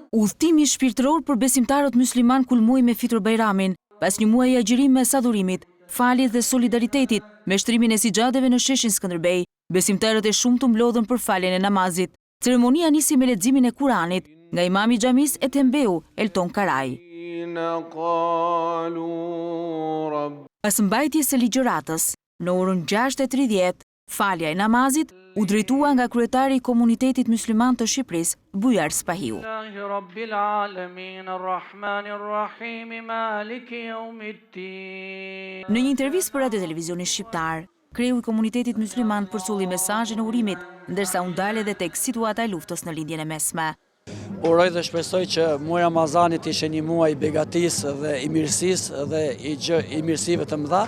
Udhtimi shpirtëror për besimtarët musliman kulmoi me Fitr Bajramin, pas një muaji agjërimi mes adhurimit, faljes dhe solidaritetit me shtrimin e sixhadeve në sheshin Skënderbej. Besimtarët e shumtë mblodhën për faljen e namazit. Ceremonia nisi me leximin e Kuranit nga imami i xhamisë e Tembeu, Elton Karaj. Pas mbajtjes së ligjëratës, në orën 6:30, falja e namazit u drejtua nga kryetari i komunitetit musliman të Shqipërisë, Bujar Spahiu. Në një intervistë për Radio Televizionin Shqiptar, kreu i komunitetit musliman përsulli mesazhin e urimit, ndërsa u ndal edhe tek situata e luftës në lindjen e mesme. Uroj dhe shpresoj që muaji Ramazanit ishte një muaj i begatisë dhe i mirësisë dhe i mirësive të mëdha.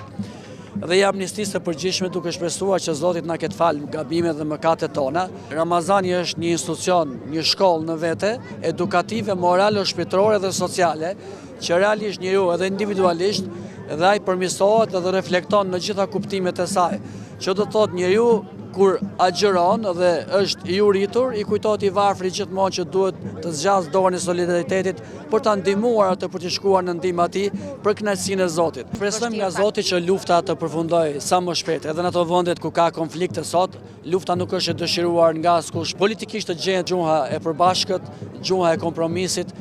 Dhe i amnistisë të përgjithshme duke shpresuar që Zoti na ketë fal gabimet dhe mëkatet tona. Ramazani është një institucion, një shkollë në vete, edukative, morale, shpirtërore dhe sociale, që realisht njeriu edhe individualisht dhe ai përmirësohet dhe reflekton në gjitha kuptimet e saj. Që do të thotë njeriu kur agjeron dhe është i uritur, i kujtohet i varfri gjithmonë që duhet të zgjas dorën e solidaritetit për ta ndihmuar atë për të shkuar në ndihmë atij për kënaqësinë e Zotit. Presojmë nga Zoti që lufta të përfundojë sa më shpejt, edhe në ato vendet ku ka konflikte sot, lufta nuk është e dëshiruar nga askush. Politikisht të gjendet gjuha e përbashkët, gjuha e kompromisit.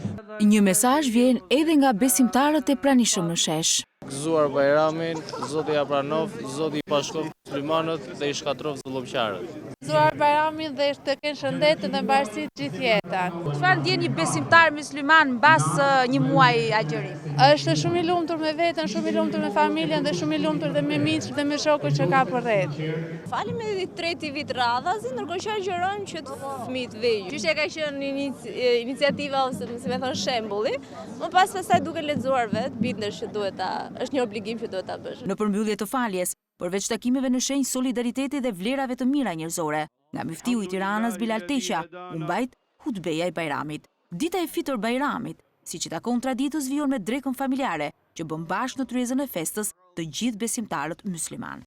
Një mesazh vjen edhe nga besimtarët e pranishëm në shesh. Gëzuar Bajramin, Zoti ja pranof, Zoti i pashkof muslimanët dhe i shkatrof zullumqtarët. Gëzuar Bajramin dhe të kenë shëndetin dhe mbarësi gjithë jetën. Çfarë ndjen një besimtar musliman mbas një muaji agjërimi? Është shumë i lumtur me veten, shumë i lumtur me familjen dhe shumë i lumtur dhe me miqt dhe me shokët që ka përreth. Falim edhe treti vit radhazi, ndërkohë që agjerojmë që të fëmijët vejë. Qysh e ka qenë iniciativa ose si më thon shembulli, më pastaj duke lexuar vet, bindesh që duhet ta është një obligim që duhet ta bësh. Në përmbyllje të faljes, përveç takimeve në shenjë solidariteti dhe vlerave të mira njerëzore, nga Muftiu i Tiranës Bilal Teqa, u mbajt hutbeja e Bajramit. Dita e Fitr Bajramit, siç i takon traditës, vijon me drekën familjare, që bën bashkë në tryezën e festës të gjithë besimtarët musliman.